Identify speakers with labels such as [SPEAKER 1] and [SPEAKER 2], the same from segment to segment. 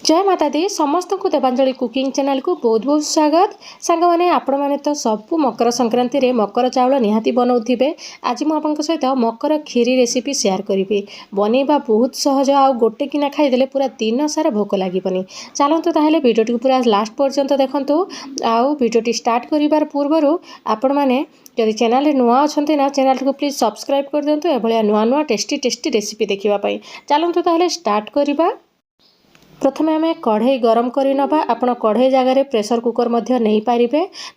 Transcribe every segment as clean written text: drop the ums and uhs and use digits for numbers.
[SPEAKER 1] जय माता दी समस्त को देवांजलि कुकिंग चैनल को बहुत बहुत स्वागत। सांग मैंने आपण मैंने तो सब मकर संक्रांति रे मकर चाउल निहाती बनाऊे। आज मुझे सहित मकर खीरी रेसिपी शेयर करी। बनैबा बहुत सहज आ गोटे किना खाईदे पूरा दिन सारा भोक लगनी। चलतु ताहले भिडियो पूरा लास्ट पर्यंत देखंतु। आउ भिडियो स्टार्ट करिवार पूर्व आपण मैंने जदि चैनल नुआ अच्छा ना चैनल को प्लीज सब्सक्राइब कर दिंतु। एभलिया नुआ नुआ टेस्टी टेस्टी रेसिपी देखापी। चलतु ताहले स्टार्ट करिबा। प्रथमे आम कढ़ई गरम करनवा। आपण कढ़ई जगार प्रेसर कुकर नहीं पारे।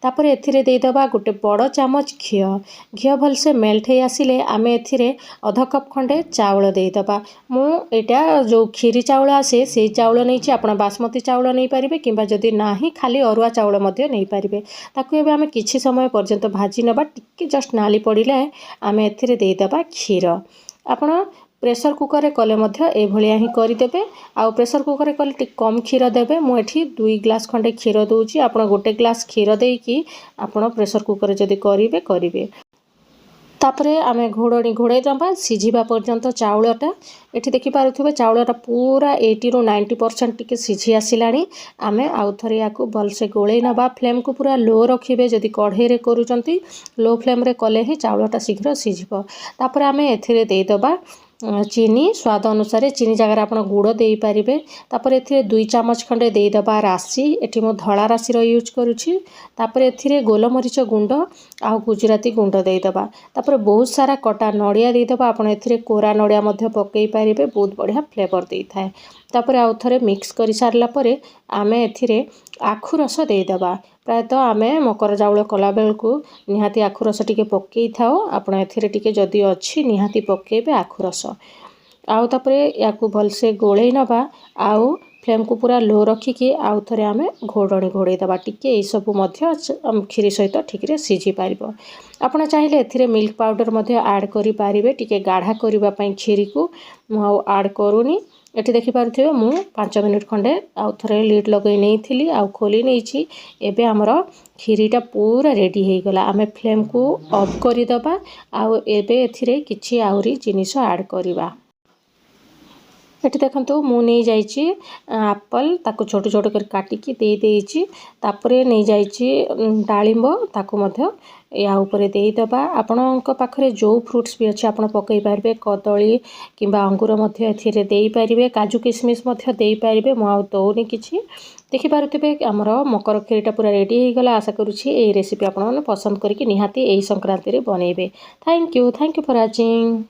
[SPEAKER 1] तापर एथिरे देदबा गोटे बड़ चामच घी। घी भलसे मेल्ट हो आसिले आम एथिरे अध कप खंडे चाउल देदबा। मुझा जो खीरी चाउल आसे से चाउल नहीं आप बासमती चाउल नहीं पारे किंबा जदि नाही खाली अरुआ चाउल नहीं पारे। ताकू एबे आम किछि समय पर्यंत भाजी नबा। टिके जस्ट नाली पड़िले आम एथिरे देदबा क्षीर। आपण प्रेसर कुकर कले एभलिया ही करदेवे। आउ प्रेसर कुकर कले टिक कम क्षीर देवे। मुझे 2 ग्लास खंडे क्षीर दूची। आप गोटे ग्लास क्षीर देकी आपण प्रेसर कुकर जदि करेंगे तापरे आमे घोड़नी घोड़े दबा सीझा पर्यंत चाउलटा। ये देखिपे चाउलटा पूरा 80 ରୁ 90% टिके सीझी आसला। आमे आउ थरे याकू भलसे गोले नबा। फ्लेम को पूरा लो रखिए। जदि कढ़ई रे करूचंती लो फ्लेम रे कले ही चाउलटा शीघ्र सीझिबो। तापर आमे एथिरे देदबा चीनी स्वाद अनुसार। चीनी जगह आप गुड़ दे पारे। तापर एथिरे 2 चामच खंडे देदबा राशि। एठी मो धड़ा राशि यूज करुछि। तापर एथिरे गोलमरीच गुंड आउ गुजराती गुंड देदबा। तापर बहुत सारा कटा नड़िया देदबा। आपण एथिरे कोरा नड़िया मध्य पकई पारे। बहुत बढ़िया फ्लेवर दे थाए। तापर आउ थरे मिक्स कर सारला परे आमे एथिरे आखु रस देदबा। प्रायतः आमे मकर चाउल कला बेलू निहाती आखु रस टिके पकई थाओ। आपण एथिरे टिके जदि अछि निहाती पकेबे आखु रस। आउ तापरे याकू भलसे गोले नबा। आउ फ्लेम को पूरा लो रखिकी आउ थरे आमे घोड़नी घोड़े दबा। टिके सब खीरी सहित ठीक रे सीझी पारिबो। आपण चाहिले एथिरे मिल्क पाउडर मध्य ऐड करि पारिबे टिके गाढ़ा करबा पई खीरी को। मु ऐड करूनी। एठी देखि पारुथिबे मु 5 मिनिट खंडे आउ थरे लीड लगई नहीं थिली आउ खोली नहीं। एबे हमर खीरीटा पूरा रेडी हो गला। आमे फ्लेम को ऑफ करि दबा। आउ एबे एथिरे किछि आउरी जिनिस ऐड करिबा। ये देखो मु नहीं जाइए एप्पल ताको छोट छोट कर काटिकी दे देइछि। तापरे नहीं जाइए डालिंब ताको मध्य या ऊपर देदबा। आपणक पाखरे जो फ्रुट्स भी अच्छे आपण पकई पारे। कदली किंबा अंगूर मध्य एथिरे देई पारिबे। काजू किशमिश मध्य देई पारिबे। मु आउ दौनी किछि। देखि पारुथिबे हमर मकर खीरीटा पूरा रेडी हो गला। आशा करूछि एई रेसिपी आपण पसंद करके निहाती एई संक्रांति रे बनैबे। Thank you for watching.